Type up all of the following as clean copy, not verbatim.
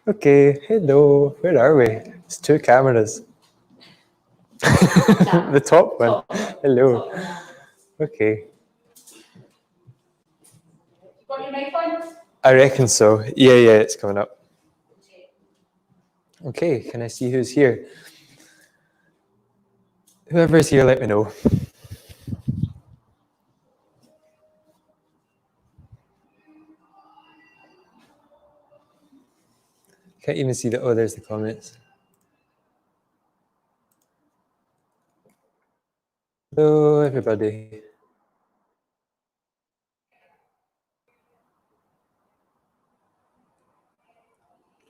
Okay, hello. Where are we? It's two cameras. The top one. Hello. Okay. Got your mic on? I reckon so. Yeah, it's coming up. Okay, can I see who's here? Whoever's here, let me know. Can't even see there's the comments. Hello, everybody.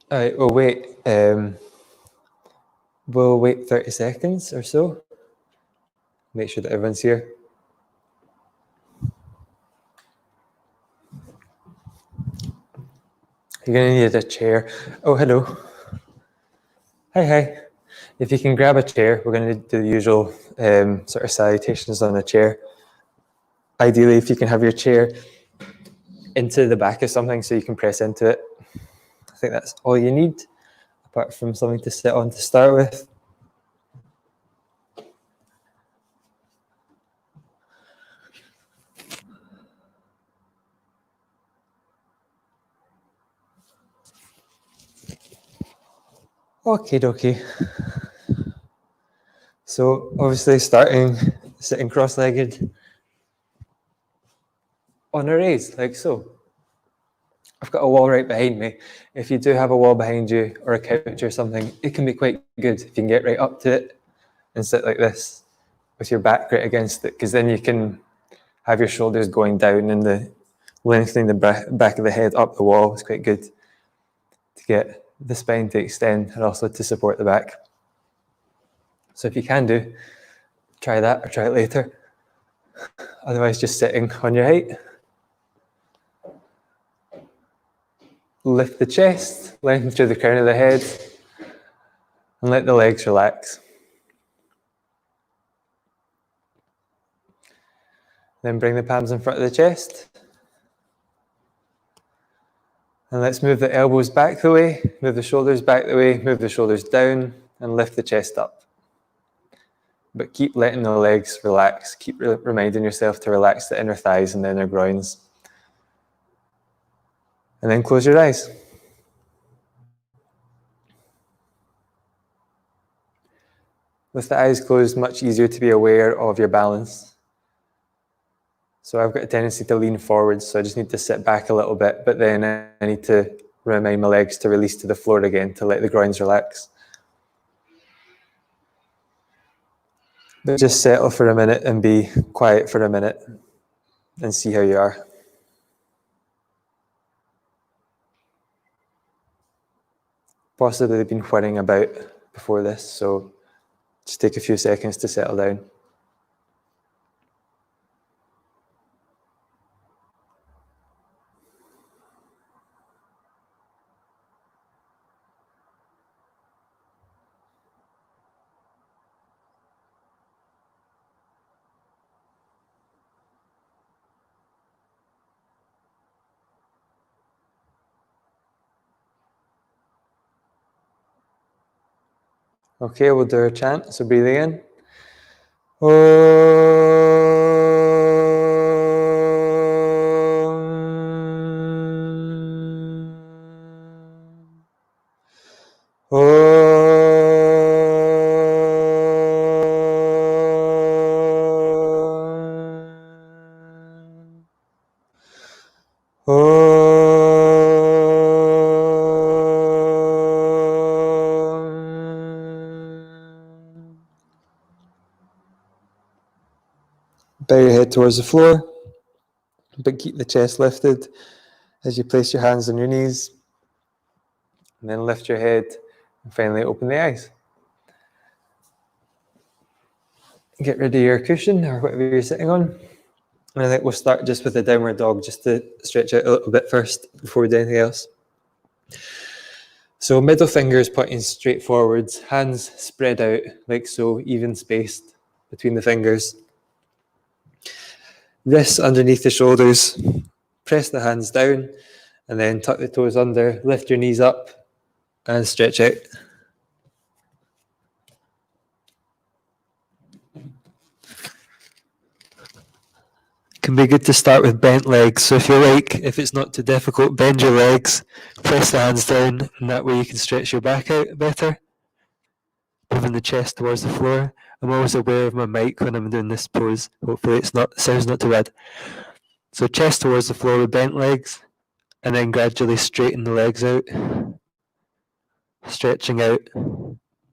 All right, we'll wait. We'll wait 30 seconds or so. Make sure that everyone's here. You're going to need a chair. Oh, hello. Hi. If you can grab a chair, we're going to do the usual sort of salutations on a chair. Ideally, if you can have your chair into the back of something so you can press into it. I think that's all you need, apart from something to sit on to start with. Okie dokie. So obviously sitting cross-legged on a raise, like so. I've got a wall right behind me. If you do have a wall behind you or a couch or something, it can be quite good if you can get right up to it and sit like this with your back right against it, because then you can have your shoulders going down and the lengthening the back of the head up the wall is quite good to get the spine to extend and also to support the back. So if you can try that or try it later. Otherwise, just sitting on your height. Lift the chest, lengthen through the crown of the head, and let the legs relax. Then bring the palms in front of the chest. And let's move the elbows back the way, move the shoulders back the way, move the shoulders down, and lift the chest up. But keep letting the legs relax. Keep reminding yourself to relax the inner thighs and the inner groins. And then close your eyes. With the eyes closed, much easier to be aware of your balance. So I've got a tendency to lean forward, so I just need to sit back a little bit, but then I need to remind my legs to release to the floor again to let the groins relax. But just settle for a minute and be quiet for a minute and see how you are. Possibly been worrying about before this, so just take a few seconds to settle down. Okay, we'll do our chant, so breathing in. Bow your head towards the floor, but keep the chest lifted as you place your hands on your knees. And then lift your head and finally open the eyes. Get rid of your cushion or whatever you're sitting on. And I think we'll start just with a downward dog just to stretch out a little bit first before we do anything else. So middle fingers pointing straight forwards, hands spread out like so, even spaced between the fingers. Wrists underneath the shoulders. Press the hands down And then tuck the toes under, lift your knees up and stretch out. Can be good to start with bent legs. So if you like, if it's not too difficult, bend your legs, press the hands down, and that way you can stretch your back out better. Moving the chest towards the floor. I'm always aware of my mic when I'm doing this pose. Hopefully sounds not too bad. So chest towards the floor with bent legs, and then gradually straighten the legs out, stretching out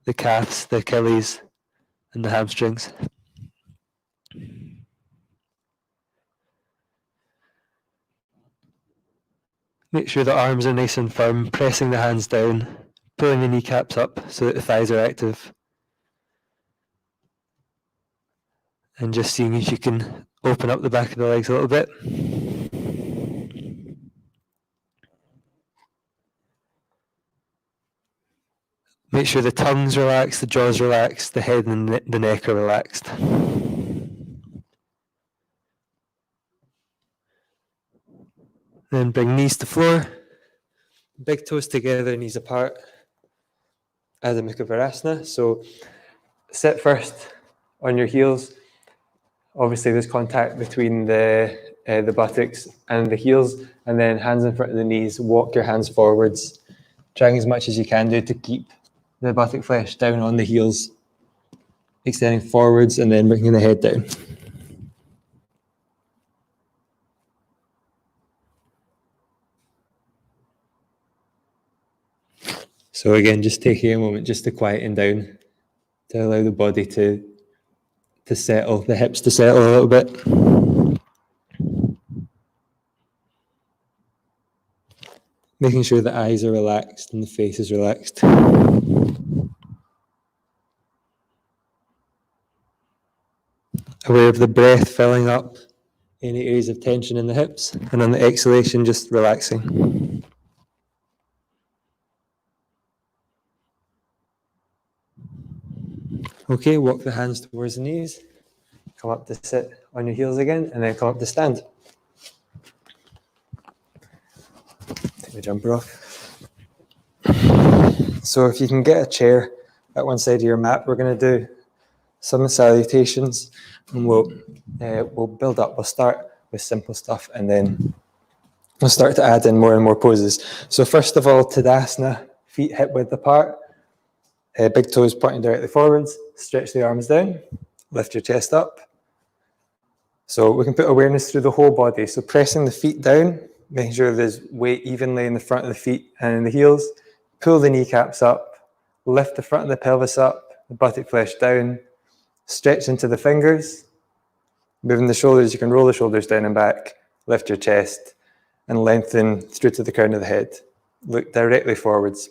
the calves, the Achilles, and the hamstrings. Make sure the arms are nice and firm, pressing the hands down, pulling the kneecaps up so that the thighs are active. And just seeing if you can open up the back of the legs a little bit. Make sure the tongue's relaxed, the jaw's relaxed, the head and the neck are relaxed. Then bring knees to floor, big toes together, knees apart. Adho Mukha Virasana. So sit first on your heels. Obviously there's contact between the buttocks and the heels, and then hands in front of the knees, walk your hands forwards, trying as much as you can do to keep the buttock flesh down on the heels, extending forwards and then bringing the head down. So again, just taking a moment just to quieten down, to allow the body to settle, the hips to settle a little bit. Making sure the eyes are relaxed and the face is relaxed. Aware of the breath filling up any areas of tension in the hips, and on the exhalation, just relaxing. Okay, walk the hands towards the knees, come up to sit on your heels again, and then come up to stand. Take the jumper off. So if you can get a chair at one side of your mat, we're going to do some salutations, and we'll build up. We'll start with simple stuff, and then we'll start to add in more and more poses. So first of all, Tadasana, feet hip width apart, big toes pointing directly forwards, stretch the arms down, lift your chest up. So we can put awareness through the whole body. So pressing the feet down, making sure there's weight evenly in the front of the feet and in the heels, pull the kneecaps up, lift the front of the pelvis up, the buttock flesh down, stretch into the fingers. Moving the shoulders, you can roll the shoulders down and back, lift your chest, and lengthen through to the crown of the head. Look directly forwards.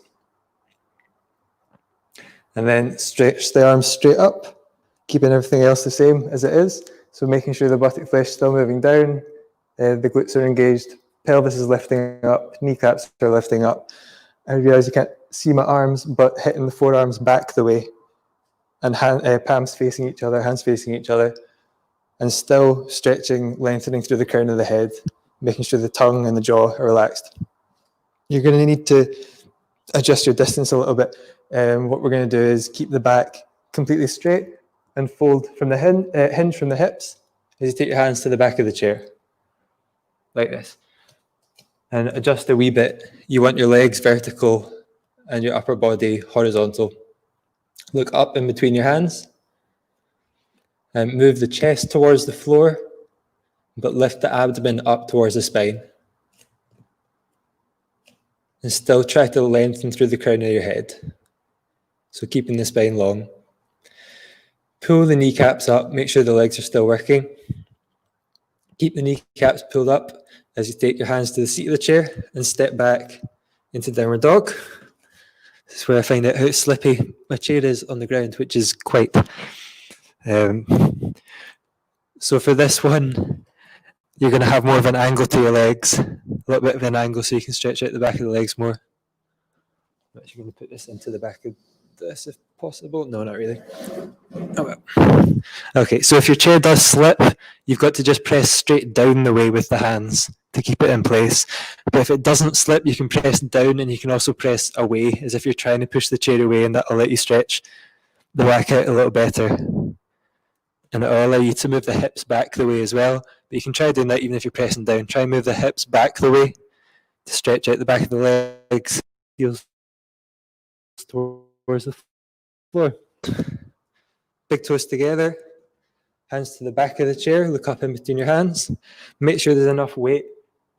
And then stretch the arms straight up, keeping everything else the same as it is. So making sure the buttock flesh is still moving down, the glutes are engaged, pelvis is lifting up, kneecaps are lifting up. I realize you can't see my arms, but hitting the forearms back the way, and palms facing each other, hands facing each other, and still stretching, lengthening through the crown of the head, making sure the tongue and the jaw are relaxed. You're going to need to adjust your distance a little bit. What we're going to do is keep the back completely straight and fold from the hinge from the hips as you take your hands to the back of the chair, like this. And adjust a wee bit. You want your legs vertical and your upper body horizontal. Look up in between your hands and move the chest towards the floor, but lift the abdomen up towards the spine. And still try to lengthen through the crown of your head. So keeping the spine long. Pull the kneecaps up, make sure the legs are still working. Keep the kneecaps pulled up as you take your hands to the seat of the chair and step back into downward dog. This is where I find out how slippy my chair is on the ground, which is quite. So for this one, you're going to have more of an angle to your legs, a little bit of an angle so you can stretch out the back of the legs more. I'm actually going to put this into the back of this if possible. No, not really. Oh, well. Okay, so if your chair does slip, you've got to just press straight down the way with the hands to keep it in place. But if it doesn't slip, you can press down, and you can also press away as if you're trying to push the chair away, and that'll let you stretch the back out a little better. And it'll allow you to move the hips back the way as well. But you can try doing that even if you're pressing down. Try and move the hips back the way to stretch out the back of the legs, heels towards the floor. Big toes together, hands to the back of the chair, look up in between your hands. Make sure there's enough weight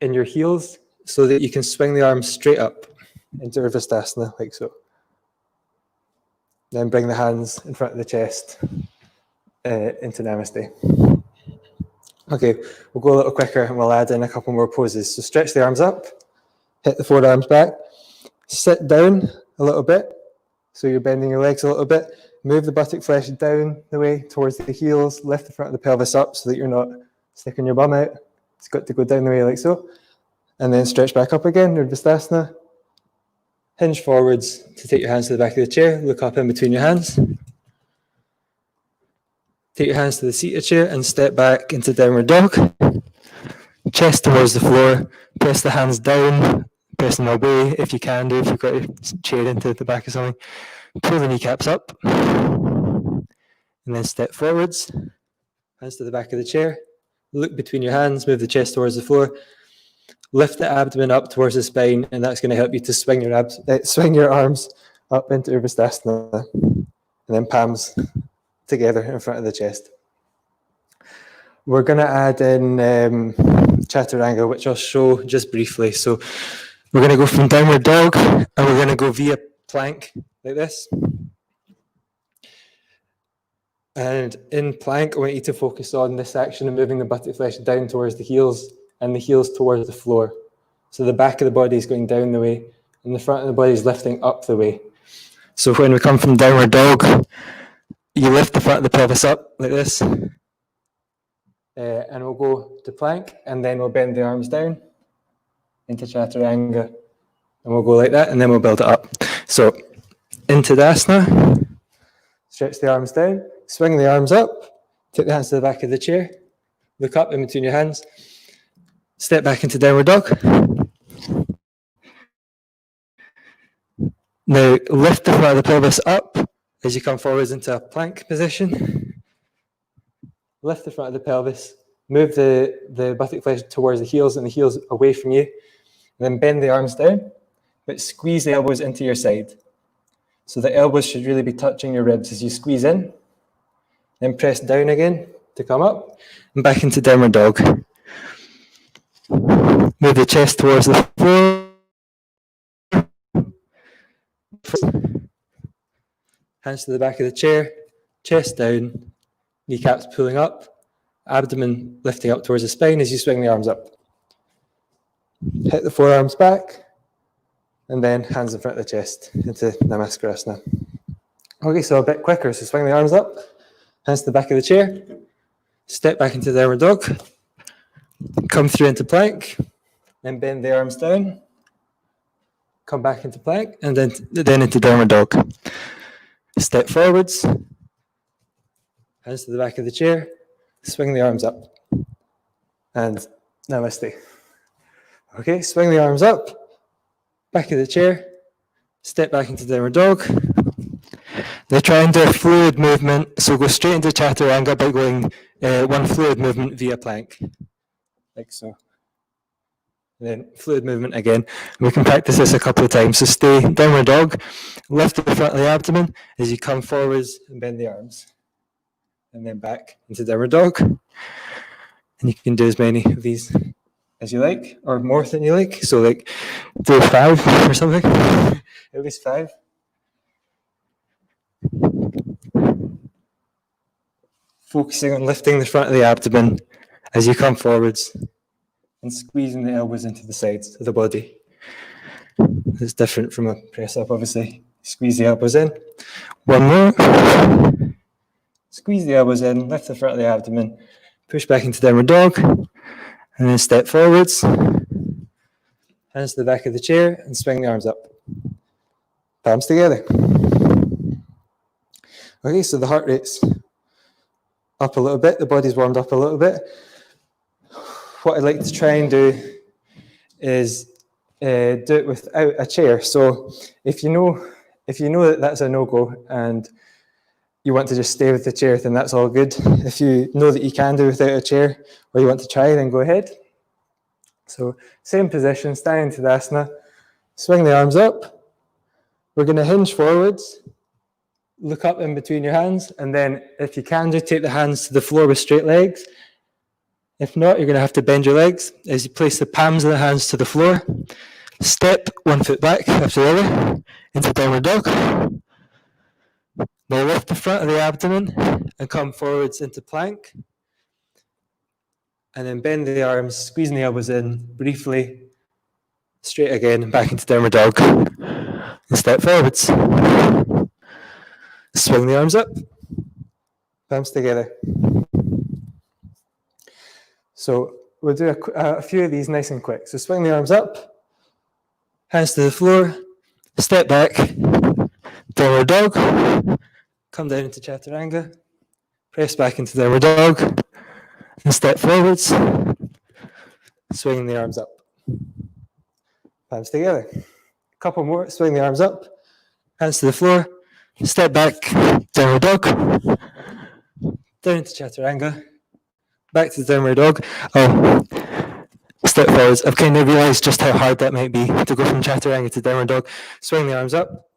in your heels so that you can swing the arms straight up into Shavasana, like so. Then bring the hands in front of the chest into Namaste. Okay, we'll go a little quicker and we'll add in a couple more poses. So stretch the arms up, hit the forearms back, sit down a little bit, so you're bending your legs a little bit, move the buttock flesh down the way towards the heels, lift the front of the pelvis up so that you're not sticking your bum out. It's got to go down the way like so. And then stretch back up again, Urdhva. Hinge forwards to take your hands to the back of the chair, look up in between your hands. Take your hands to the seated chair and step back into downward dog. Chest towards the floor, press the hands down, press them away if you can do, if you've got your chair into the back of something. Pull the kneecaps up, and then step forwards, hands to the back of the chair, look between your hands, move the chest towards the floor, lift the abdomen up towards the spine, and that's going to help you to swing your arms up into Urdhva, and then palms together in front of the chest. We're going to add in Chaturanga, which I'll show just briefly. So we're going to go from downward dog, and we're going to go via plank, like this. And in plank, I want you to focus on this action of moving the buttock flesh down towards the heels and the heels towards the floor. So the back of the body is going down the way and the front of the body is lifting up the way. So when we come from downward dog, you lift the front of the pelvis up like this. And we'll go to plank, and then we'll bend the arms down into Chaturanga. And we'll go like that, and then we'll build it up. So in Tadasana, stretch the arms down, swing the arms up, take the hands to the back of the chair, look up in between your hands, step back into downward dog. Now lift the front of the pelvis up as you come forwards into a plank position. Lift the front of the pelvis, move the buttock flesh towards the heels and the heels away from you, and then bend the arms down, but squeeze the elbows into your side. So the elbows should really be touching your ribs as you squeeze in, then press down again to come up, and back into downward dog. Move the chest towards the floor. Hands to the back of the chair, chest down, kneecaps pulling up, abdomen lifting up towards the spine as you swing the arms up. Hit the forearms back, and then hands in front of the chest into Namaskar. Okay, so a bit quicker. So swing the arms up, hands to the back of the chair, step back into downward dog, come through into plank, then bend the arms down, come back into plank, and then into downward dog. Step forwards, hands to the back of the chair, swing the arms up, and Namaste. Okay, swing the arms up, back of the chair, step back into downward dog. Now try and do a fluid movement, so go straight into Chaturanga by going one fluid movement via plank, like so. And then fluid movement again. We can practice this a couple of times. So stay downward dog, lift the front of the abdomen as you come forwards and bend the arms. And then back into downward dog. And you can do as many of these as you like, or more than you like. So like do 5 or something, at least 5. Focusing on lifting the front of the abdomen as you come forwards and squeezing the elbows into the sides of the body. It's different from a press up, obviously. Squeeze the elbows in. One more. Squeeze the elbows in, lift the front of the abdomen, push back into downward dog, and then step forwards. Hands to the back of the chair and swing the arms up. Palms together. Okay, so the heart rate's up a little bit, the body's warmed up a little bit. What I'd like to try and do is do it without a chair. So if you know that that's a no-go and you want to just stay with the chair, then that's all good. If you know that you can do without a chair or you want to try, then go ahead. So same position, standing Tadasana, swing the arms up. We're going to hinge forwards, look up in between your hands, and then if you can, just take the hands to the floor with straight legs. If not, you're going to have to bend your legs as you place the palms of the hands to the floor. Step 1 foot back after the other into downward dog. Now lift the front of the abdomen and come forwards into plank. And then bend the arms, squeezing the elbows in briefly. Straight again, back into downward dog. And step forwards. Swing the arms up. Palms together. So we'll do a few of these nice and quick. So swing the arms up, hands to the floor, step back, downward dog, come down into Chaturanga, press back into downward dog, and step forwards, swinging the arms up. Palms together. A couple more, swing the arms up, hands to the floor, step back, downward dog, down into Chaturanga, back to the downward dog. Oh, step forwards. I've kind of realised just how hard that might be to go from Chaturanga to downward dog. Swing the arms up,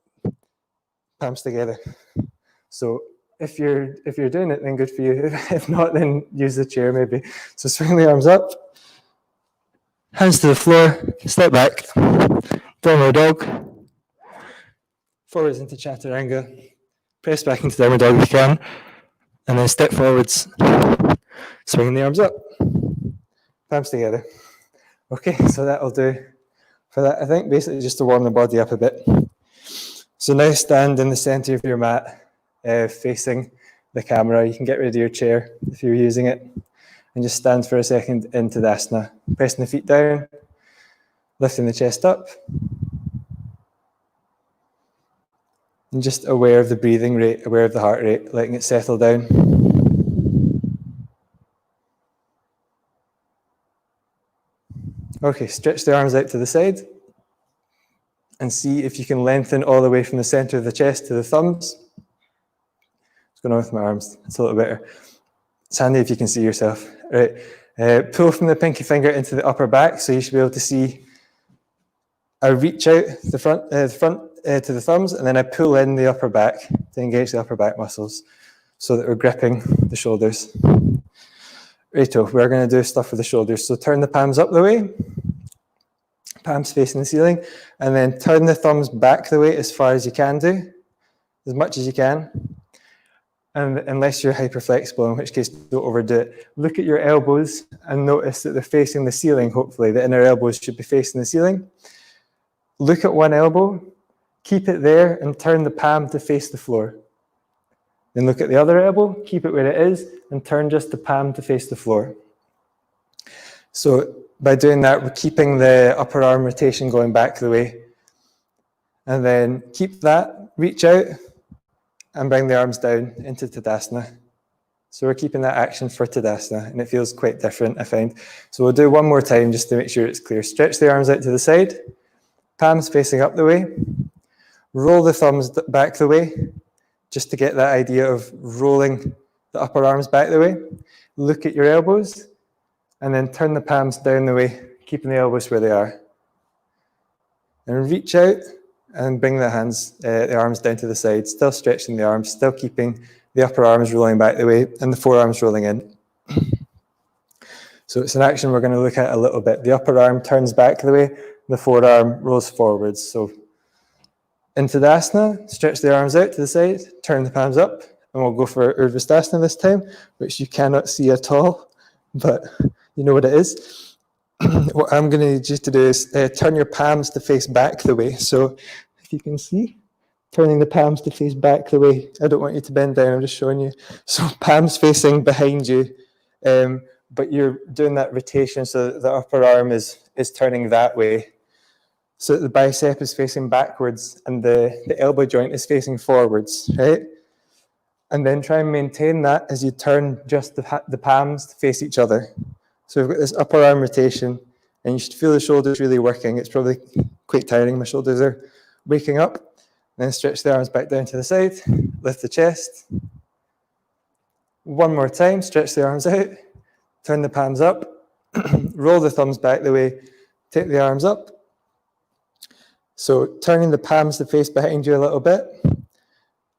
palms together. So if you're doing it, then good for you. If not, then use the chair maybe. So swing the arms up, hands to the floor, step back, downward dog, forwards into Chaturanga, press back into downward dog if you can, and then step forwards, swinging the arms up, palms together. Okay, so that'll do for that, I think, basically just to warm the body up a bit. So now stand in the center of your mat, facing the camera. You can get rid of your chair if you're using it, and just stand for a second in Tadasana, pressing the feet down, lifting the chest up, and just aware of the breathing rate, aware of the heart rate, letting it settle down. Okay, stretch the arms out to the side and see if you can lengthen all the way from the center of the chest to the thumbs. What's going on with my arms? It's a little better. It's handy if you can see yourself. Right. Pull from the pinky finger into the upper back, so you should be able to see. I reach out the front to the thumbs, and then I pull in the upper back to engage the upper back muscles so that we're gripping the shoulders. Righto, we're going to do stuff with the shoulders. So turn the palms up the way, palms facing the ceiling, and then turn the thumbs back the way as far as you can do, as much as you can. And unless you're hyperflexible, in which case don't overdo it. Look at your elbows and notice that they're facing the ceiling, hopefully. The inner elbows should be facing the ceiling. Look at one elbow, keep it there, and turn the palm to face the floor. Then look at the other elbow, keep it where it is, and turn just the palm to face the floor. So by doing that, we're keeping the upper arm rotation going back the way. And then keep that, reach out, and bring the arms down into Tadasana. So we're keeping that action for Tadasana, and it feels quite different, I find. So we'll do one more time just to make sure it's clear. Stretch the arms out to the side, palms facing up the way, roll the thumbs back the way, just to get that idea of rolling the upper arms back the way. Look at your elbows, and then turn the palms down the way, keeping the elbows where they are. And reach out and bring the arms down to the side, still stretching the arms, still keeping the upper arms rolling back the way, and the forearms rolling in. So it's an action we're going to look at a little bit. The upper arm turns back the way, the forearm rolls forwards. So in Tadasana, stretch the arms out to the side, turn the palms up, and we'll go for Urdhva this time, which you cannot see at all, but you know what it is. What I'm going to need you to do is turn your palms to face back the way. So if you can see, turning the palms to face back the way. I don't want you to bend down, I'm just showing you. So palms facing behind you, but you're doing that rotation so that the upper arm is turning that way. So that the bicep is facing backwards and the elbow joint is facing forwards, right? And then try and maintain that as you turn just the palms to face each other. So we've got this upper arm rotation, and you should feel the shoulders really working. It's probably quite tiring. My shoulders are waking up. Then stretch the arms back down to the side, lift the chest. One more time, stretch the arms out, turn the palms up, roll the thumbs back the way, take the arms up. So turning the palms to face behind you a little bit,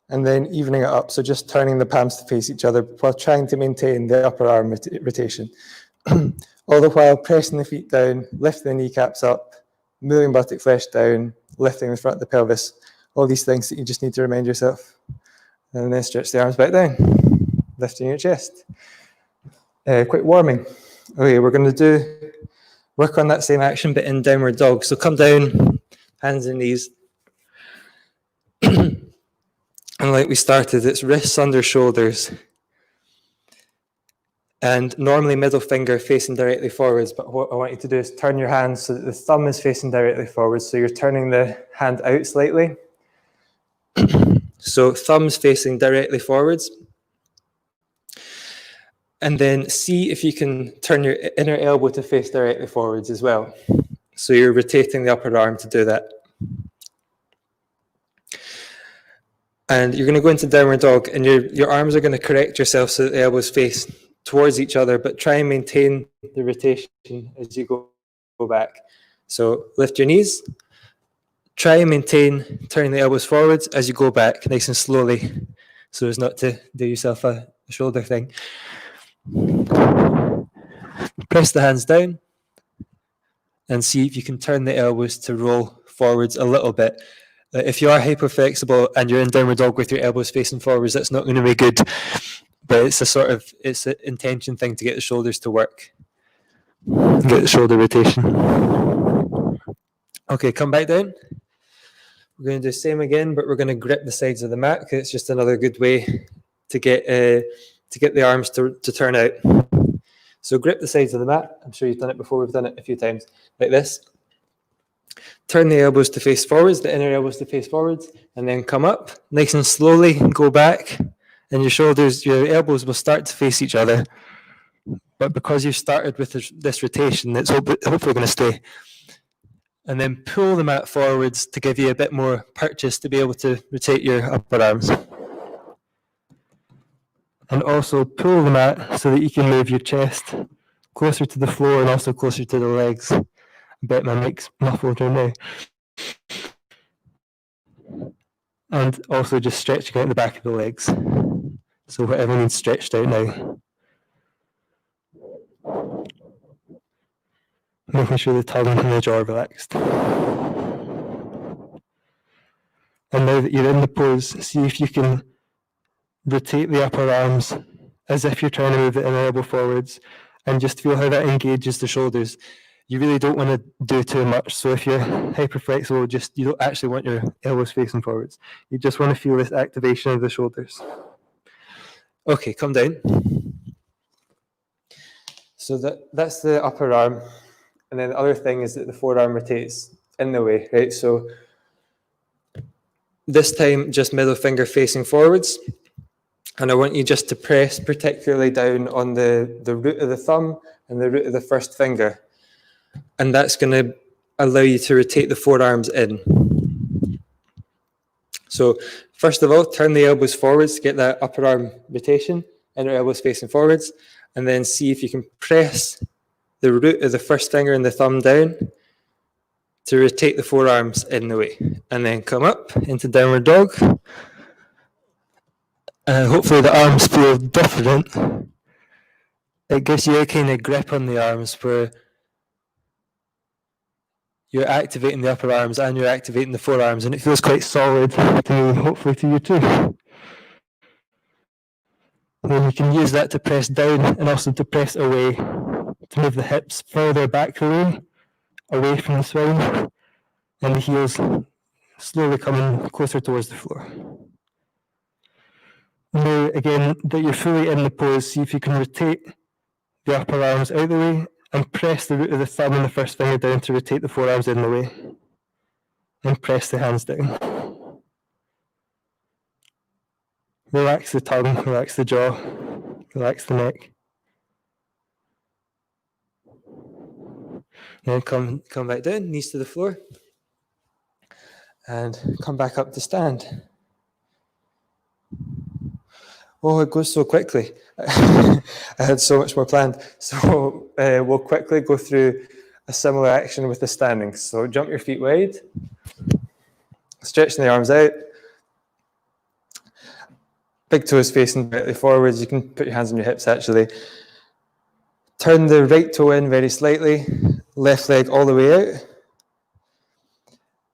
and then evening it up. So just turning the palms to face each other while trying to maintain the upper arm rotation. All the while pressing the feet down, lifting the kneecaps up, moving buttock flesh down, lifting the front of the pelvis. All these things that you just need to remind yourself. And then stretch the arms back down, lifting your chest. Quite warming. Okay, we're going to work on that same action but in downward dog. So come down, hands and knees. And like we started, it's wrists under shoulders. And normally middle finger facing directly forwards, but what I want you to do is turn your hands so that the thumb is facing directly forwards. So you're turning the hand out slightly. So thumbs facing directly forwards. And then see if you can turn your inner elbow to face directly forwards as well. So you're rotating the upper arm to do that. And you're going to go into downward dog, and your arms are going to correct yourself so that the elbows face towards each other, but try and maintain the rotation as you go back. So lift your knees. Try and maintain turning the elbows forwards as you go back, nice and slowly, so as not to do yourself a shoulder thing. Press the hands down and see if you can turn the elbows to roll forwards a little bit. If you are hyperflexible and you're in downward dog with your elbows facing forwards, that's not going to be good. But it's an intention thing to get the shoulders to work. Get the shoulder rotation. Okay, come back down. We're going to do the same again, but we're going to grip the sides of the mat because it's just another good way to get the arms to turn out. So grip the sides of the mat. I'm sure you've done it before. We've done it a few times like this. Turn the elbows to face forwards, the inner elbows to face forwards, and then come up nice and slowly, go back, and your elbows will start to face each other. But because you've started with this rotation, it's hopefully going to stay. And then pull the mat forwards to give you a bit more purchase to be able to rotate your upper arms. And also pull the mat so that you can move your chest closer to the floor and also closer to the legs. I bet my mic's muffled right now. And also just stretching out the back of the legs. So whatever needs stretched out now. Making sure the tongue and the jaw are relaxed. And now that you're in the pose, see if you can rotate the upper arms as if you're trying to move the inner elbow forwards, and just feel how that engages the shoulders. You really don't want to do too much. So if you're hyperflexible, you don't actually want your elbows facing forwards. You just want to feel this activation of the shoulders. Okay, come down. So that's the upper arm. And then the other thing is that the forearm rotates in the way, right? So this time, just middle finger facing forwards. And I want you just to press particularly down on the root of the thumb and the root of the first finger. And that's going to allow you to rotate the forearms in. So first of all, turn the elbows forwards to get that upper arm rotation, inner elbows facing forwards, and then see if you can press the root of the first finger and the thumb down to rotate the forearms in the way. And then come up into downward dog. Hopefully the arms feel different. It gives you a kind of grip on the arms where you're activating the upper arms and you're activating the forearms, and it feels quite solid to me, hopefully to you too. And then you can use that to press down and also to press away, to move the hips further back away from the spine, and the heels slowly coming closer towards the floor. Now, again, that you're fully in the pose, see if you can rotate the upper arms out of the way and press the root of the thumb and the first finger down to rotate the forearms in the way. And press the hands down. Relax the tongue, relax the jaw, relax the neck. Then come back down, knees to the floor. And come back up to stand. Oh, it goes so quickly. I had so much more planned. So we'll quickly go through a similar action with the standing. So jump your feet wide, stretching the arms out. Big toes facing directly forwards. You can put your hands on your hips actually. Turn the right toe in very slightly, left leg all the way out.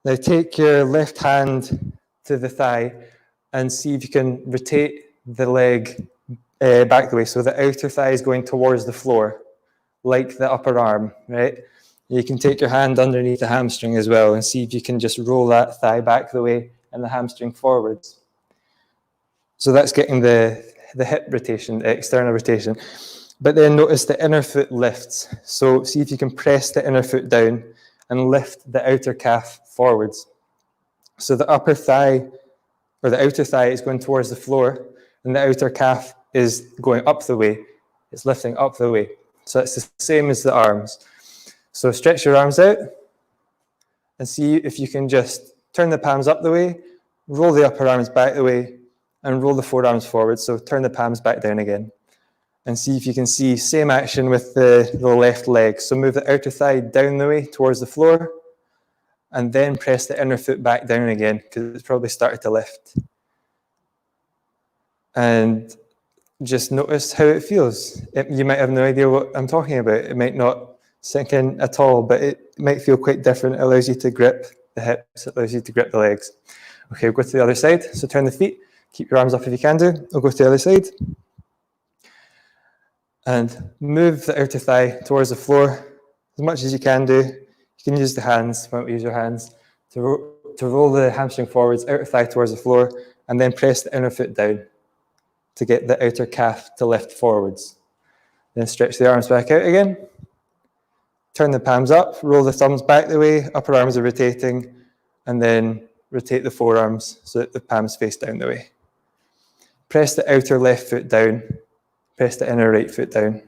Now take your left hand to the thigh and see if you can rotate the leg back the way. So the outer thigh is going towards the floor, like the upper arm, right? You can take your hand underneath the hamstring as well and see if you can just roll that thigh back the way and the hamstring forwards. So that's getting the hip rotation, the external rotation. But then notice the inner foot lifts. So see if you can press the inner foot down and lift the outer calf forwards. So the upper thigh, or the outer thigh is going towards the floor, and the outer calf is going up the way. It's lifting up the way. So it's the same as the arms. So stretch your arms out and see if you can just turn the palms up the way, roll the upper arms back the way, and roll the forearms forward. So turn the palms back down again. And see if you can see same action with the left leg. So move the outer thigh down the way towards the floor, and then press the inner foot back down again because it's probably started to lift. And just notice how it feels. You might have no idea what I'm talking about. It might not sink in at all, but it might feel quite different. It allows you to grip the hips. It allows you to grip the legs. Okay, we'll go to the other side. So turn the feet. Keep your arms up if you can do. We'll go to the other side. And move the outer thigh towards the floor as much as you can do. You can use the hands, why don't we use your hands, to roll the hamstring forwards, outer thigh towards the floor, and then press the inner foot down to get the outer calf to lift forwards. Then stretch the arms back out again. Turn the palms up, roll the thumbs back the way, upper arms are rotating, and then rotate the forearms so that the palms face down the way. Press the outer left foot down. Press the inner right foot down.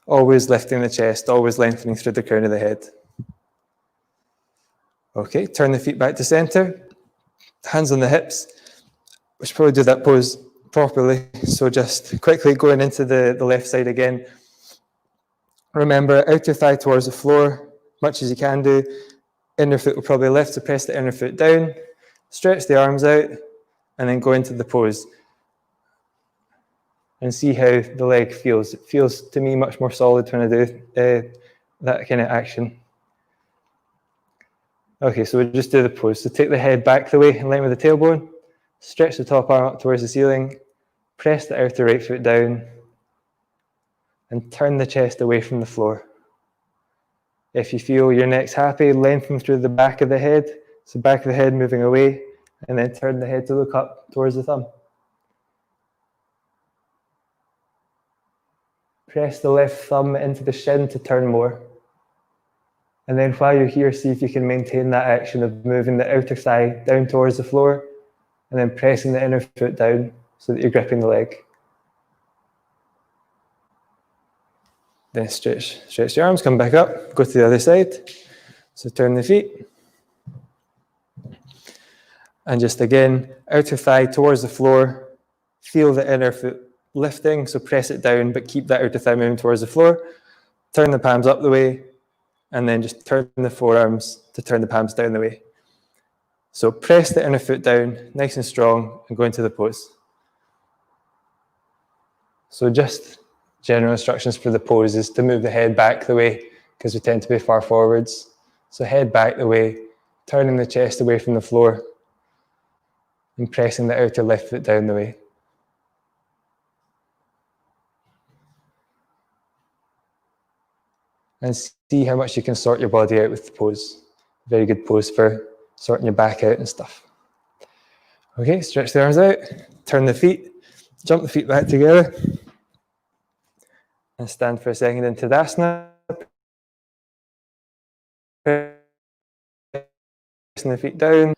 Always lifting the chest, always lengthening through the crown of the head. Okay, turn the feet back to center. Hands on the hips. We should probably do that pose properly. So just quickly going into the left side again. Remember, outer thigh towards the floor, much as you can do. Inner foot will probably lift, so press the inner foot down. Stretch the arms out, and then go into the pose. And see how the leg feels. It feels to me much more solid when I do that kind of action. Okay, so we'll just do the pose. So take the head back the way in line with the tailbone, stretch the top arm up towards the ceiling, press the outer right foot down, and turn the chest away from the floor. If you feel your neck's happy, lengthen through the back of the head, so back of the head moving away, and then turn the head to look up towards the thumb. Press the left thumb into the shin to turn more. And then while you're here, see if you can maintain that action of moving the outer thigh down towards the floor and then pressing the inner foot down so that you're gripping the leg. Then stretch your arms, come back up, go to the other side. So turn the feet. And just again, outer thigh towards the floor. Feel the inner foot lifting, so press it down, but keep that outer thigh moving towards the floor. Turn the palms up the way, and then just turn the forearms to turn the palms down the way. So press the inner foot down, nice and strong, and go into the pose. So just general instructions for the pose is to move the head back the way, because we tend to be far forwards. So head back the way, turning the chest away from the floor, and pressing the outer left foot down the way. And see how much you can sort your body out with the pose. Very good pose for sorting your back out and stuff. Okay, stretch the arms out, turn the feet, jump the feet back together, and stand for a second in Tadasana. Pressing the feet down.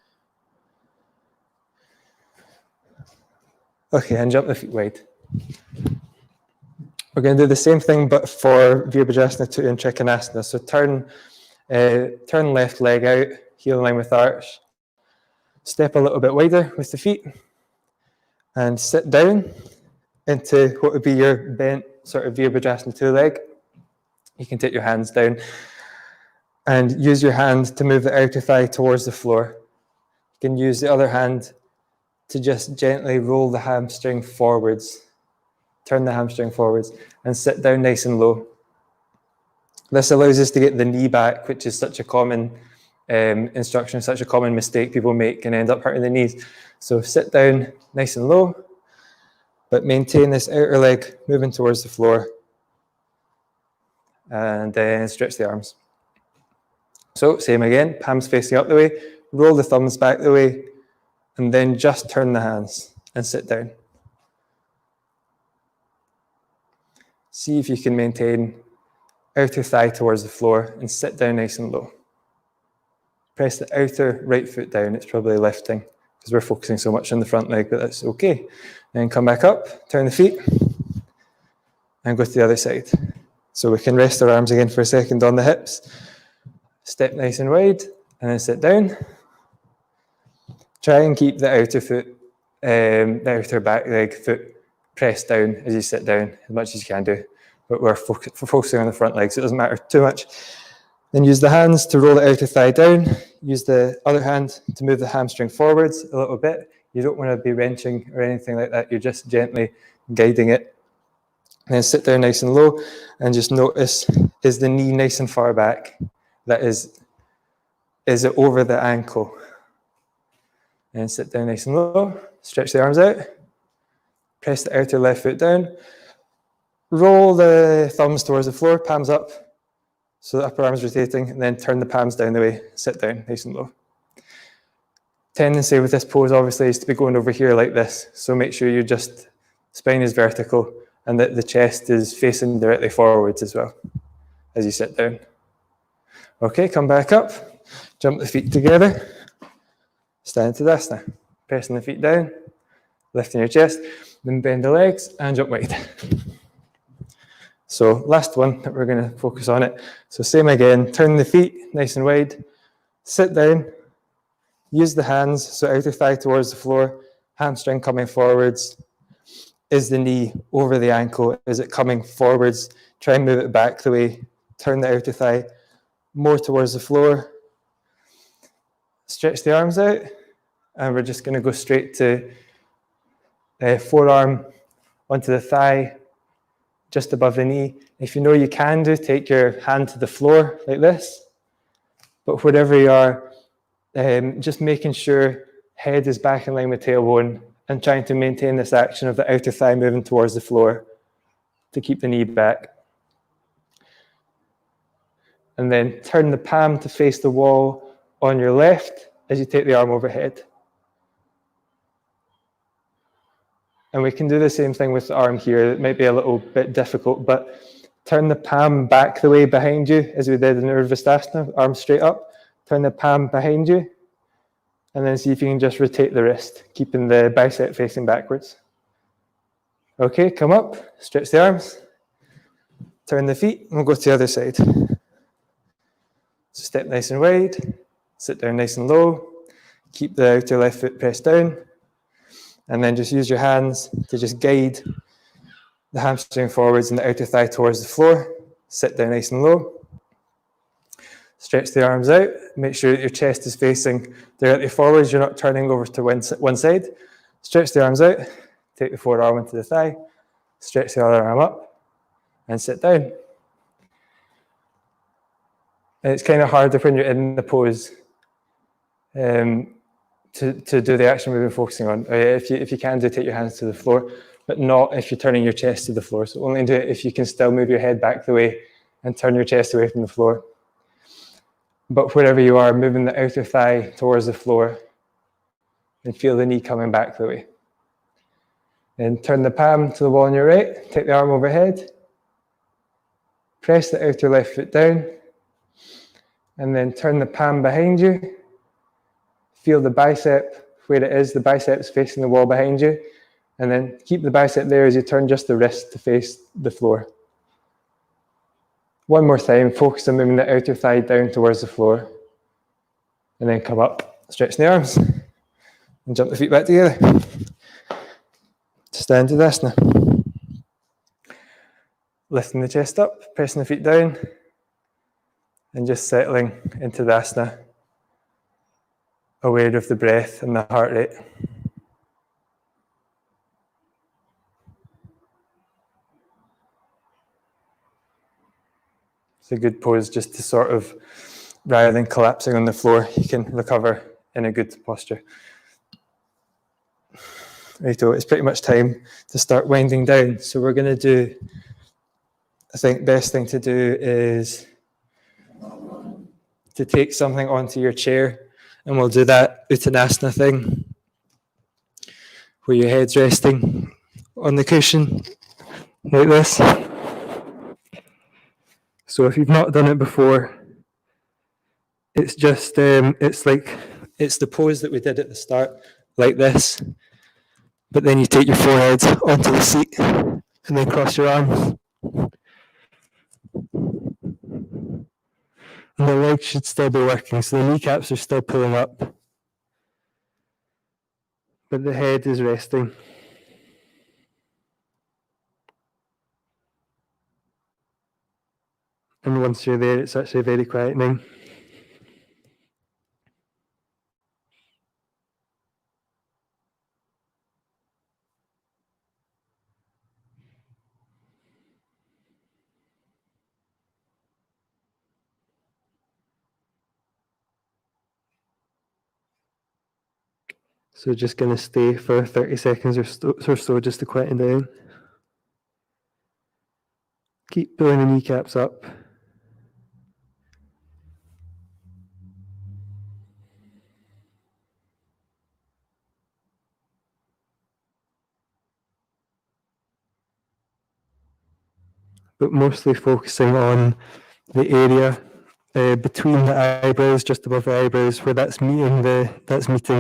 Okay, and jump the feet wide. We're going to do the same thing, but for Virabhadrasana 2 and Trikonasana. So turn left leg out, heel in line with arch. Step a little bit wider with the feet, and sit down into what would be your bent sort of Virabhadrasana 2 leg. You can take your hands down and use your hand to move the outer thigh towards the floor. You can use the other hand to just gently roll the hamstring forwards. Turn the hamstring forwards and sit down nice and low. This allows us to get the knee back, which is such a common instruction, such a common mistake people make and end up hurting the knees. So sit down nice and low, but maintain this outer leg moving towards the floor, and then stretch the arms. So same again, palms facing up the way, roll the thumbs back the way, and then just turn the hands and sit down. See if you can maintain outer thigh towards the floor and sit down nice and low. Press the outer right foot down. It's probably lifting because we're focusing so much on the front leg, but that's okay. Then come back up, turn the feet, and go to the other side. So we can rest our arms again for a second on the hips. Step nice and wide, and then sit down. Try and keep the outer foot, the outer back leg foot pressed down as you sit down as much as you can do. But we're focusing on the front leg, so it doesn't matter too much. Then use the hands to roll the outer thigh down. Use the other hand to move the hamstring forwards a little bit. You don't want to be wrenching or anything like that. You're just gently guiding it. And then sit down nice and low and just notice, is the knee nice and far back? That is it over the ankle? And sit down nice and low. Stretch the arms out. Press the outer left foot down. Roll the thumbs towards the floor, palms up. So the upper arm's rotating, and then turn the palms down the way, sit down, nice and low. Tendency with this pose, obviously, is to be going over here like this. So make sure your spine is vertical and that the chest is facing directly forwards as well as you sit down. Okay, come back up, jump the feet together, stand Tadasana. Pressing the feet down, lifting your chest, then bend the legs and jump wide. So last one that we're going to focus on it. So same again, turn the feet nice and wide, sit down, use the hands, so outer thigh towards the floor, hamstring coming forwards. Is the knee over the ankle? Is it coming forwards? Try and move it back the way, turn the outer thigh more towards the floor. Stretch the arms out, and we're just going to go straight to forearm onto the thigh, just above the knee. If you know you can do, take your hand to the floor like this. But wherever you are, just making sure head is back in line with tailbone and trying to maintain this action of the outer thigh moving towards the floor to keep the knee back. And then turn the palm to face the wall on your left as you take the arm overhead. And we can do the same thing with the arm here. It might be a little bit difficult, but turn the palm back the way behind you as we did in Urdhva, arm straight up. Turn the palm behind you, and then see if you can just rotate the wrist, keeping the bicep facing backwards. Okay, come up, stretch the arms, turn the feet, and we'll go to the other side. So step nice and wide, sit down nice and low, keep the outer left foot pressed down, and then just use your hands to just guide the hamstring forwards and the outer thigh towards the floor. Sit down nice and low. Stretch the arms out. Make sure that your chest is facing directly forwards. You're not turning over to one side. Stretch the arms out. Take the forearm into the thigh. Stretch the other arm up and sit down. And it's kind of harder when you're in the pose to do the action we've been focusing on. If you can do, take your hands to the floor, but not if you're turning your chest to the floor. So only do it if you can still move your head back the way and turn your chest away from the floor. But wherever you are, moving the outer thigh towards the floor and feel the knee coming back the way. Then turn the palm to the wall on your right, take the arm overhead, press the outer left foot down, and then turn the palm behind you. Feel the bicep where it is, the biceps facing the wall behind you, And then keep the bicep there as you turn just the wrist to face the floor. One more time, focus on moving the outer thigh down towards the floor. And then come up, stretch the arms, and jump the feet back together. Stand Tadasana. Lifting the chest up, pressing the feet down, and just settling into Tadasana, aware of the breath and the heart rate. It's a good pose just to sort of, rather than collapsing on the floor, you can recover in a good posture. Righto, it's pretty much time to start winding down. So we're going to do, I think best thing to do is to take something onto your chair, and we'll do that Uttanasana thing, where your head's resting on the cushion, like this. So if you've not done it before, it's just, it's the pose that we did at the start, like this. But then you take your forehead onto the seat and then cross your arms. And the legs should still be working, so the kneecaps are still pulling up. But the head is resting. And once you're there, it's actually very quietening. So just going to stay for 30 seconds or so just to quieten down. Keep pulling the kneecaps up. But mostly focusing on the area between the eyebrows, just above the eyebrows, where that's meeting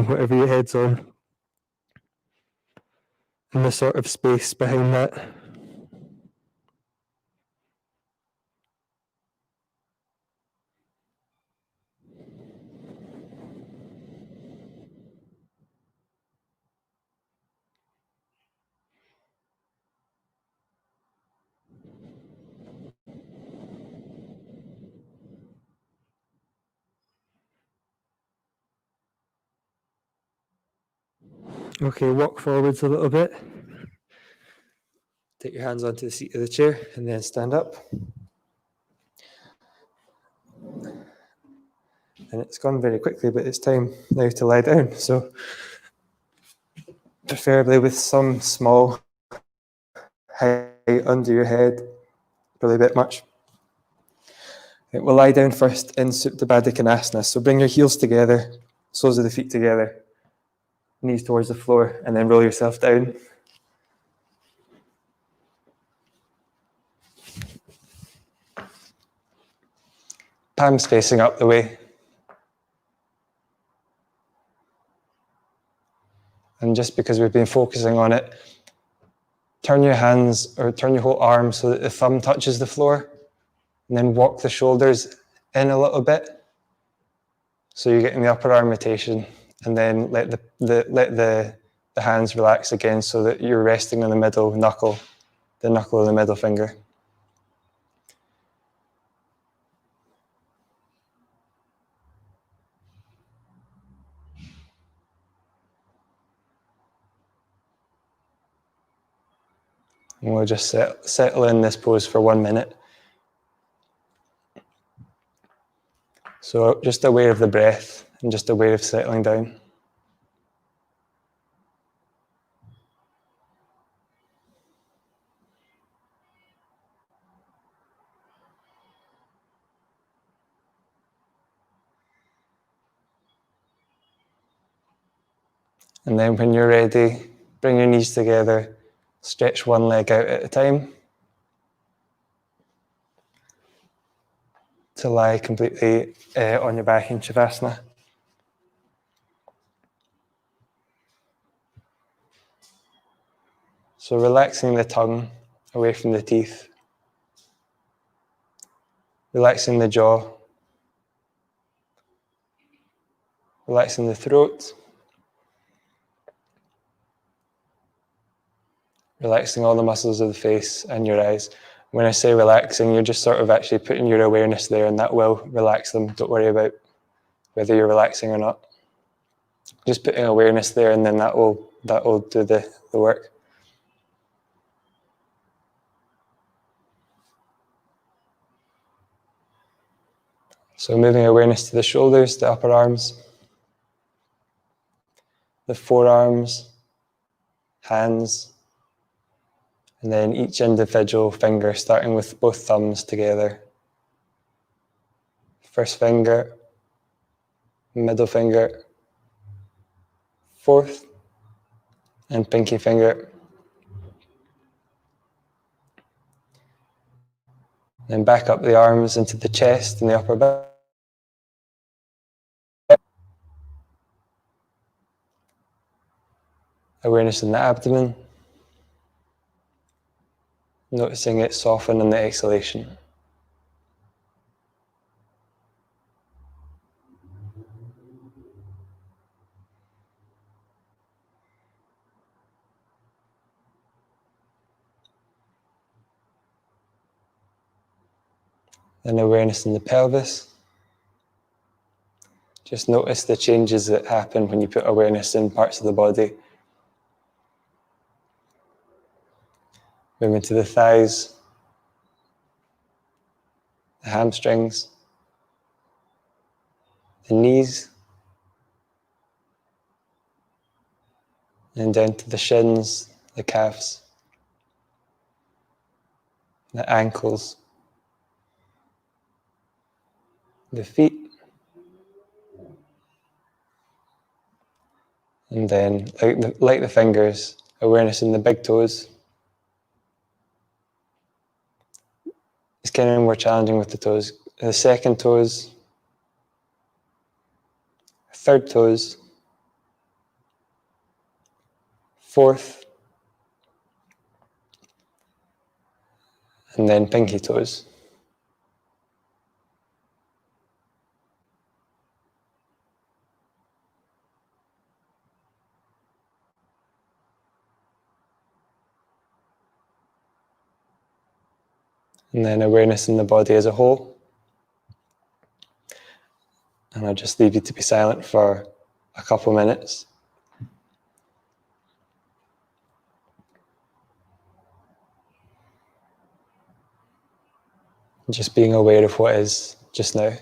whatever your head's on. And the sort of space behind that. Okay, walk forwards a little bit. Take your hands onto the seat of the chair and then stand up. And it's gone very quickly, but it's time now to lie down. So preferably with some small height under your head, probably a bit much. Okay, we'll lie down first in Supta Baddha Konasana. So bring your heels together, soles of the feet together, knees towards the floor, and then roll yourself down. Palms facing up the way. And just because we've been focusing on it, turn your hands or turn your whole arm so that the thumb touches the floor, and then walk the shoulders in a little bit. So you're getting the upper arm rotation, and then let the hands relax again so that you're resting on the middle knuckle, the knuckle of the middle finger. And we'll just settle in this pose for 1 minute. So just aware of the breath and just aware of settling down. And then when you're ready, bring your knees together, stretch one leg out at a time to lie completely on your back in Shavasana. So relaxing the tongue away from the teeth, relaxing the jaw, relaxing the throat, relaxing all the muscles of the face and your eyes. When I say relaxing, you're just sort of actually putting your awareness there, and that will relax them. Don't worry about whether you're relaxing or not. Just putting awareness there, and then that will do the work. So moving awareness to the shoulders, the upper arms, the forearms, hands, and then each individual finger, starting with both thumbs together. First finger, middle finger, fourth, and pinky finger. Then back up the arms into the chest and the upper back. Awareness in the abdomen. Noticing it soften in the exhalation. Then awareness in the pelvis. Just notice the changes that happen when you put awareness in parts of the body. Moving to the thighs, the hamstrings, the knees, and down to the shins, the calves, the ankles, the feet, and then like the fingers, awareness in the big toes. It's kind of more challenging with the toes. The second toes, third toes, fourth, and then pinky toes. And then awareness in the body as a whole. And I'll just leave you to be silent for a couple minutes. Just being aware of what is just now.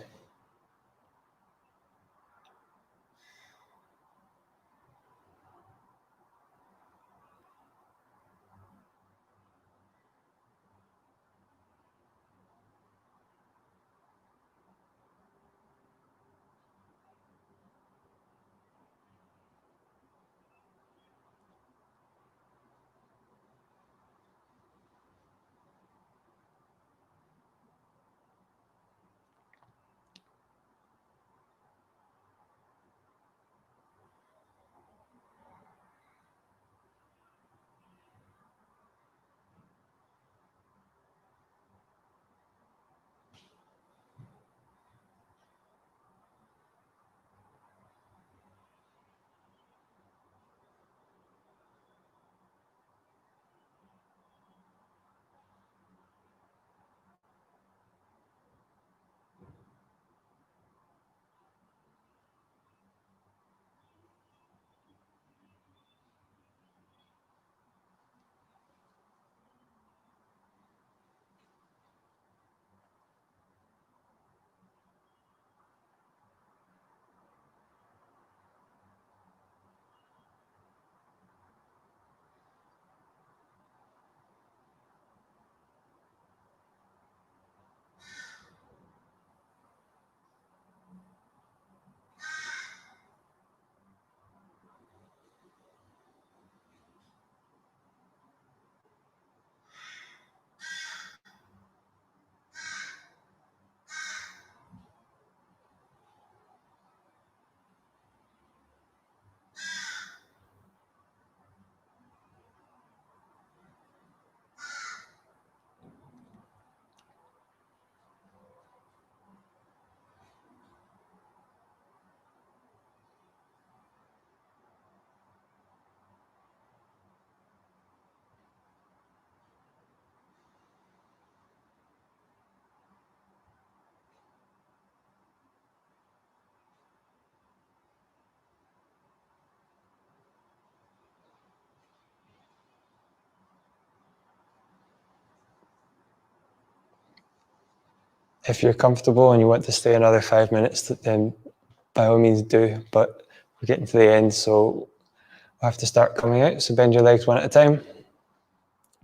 If you're comfortable and you want to stay another 5 minutes, then by all means do, but we're getting to the end, so we'll have to start coming out. So bend your legs one at a time.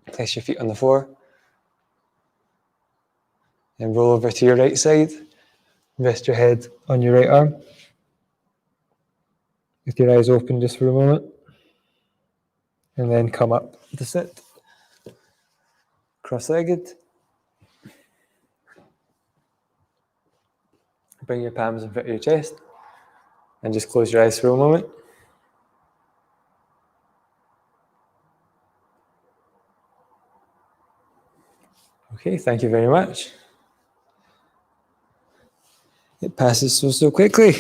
Place your feet on the floor. And roll over to your right side. Rest your head on your right arm. With your eyes open just for a moment. And then come up to sit. Cross-legged. Bring your palms in front of your chest. And just close your eyes for a moment. Okay, thank you very much. It passes so quickly.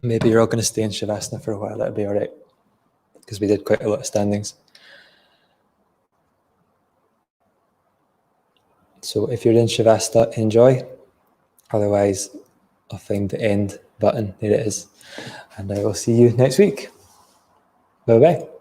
Maybe you're all going to stay in Shavasana for a while, that'll be all right. Because we did quite a lot of standings. So if you're in Shavasana, enjoy. Otherwise, I'll find the end button. There it is. And I will see you next week. Bye-bye.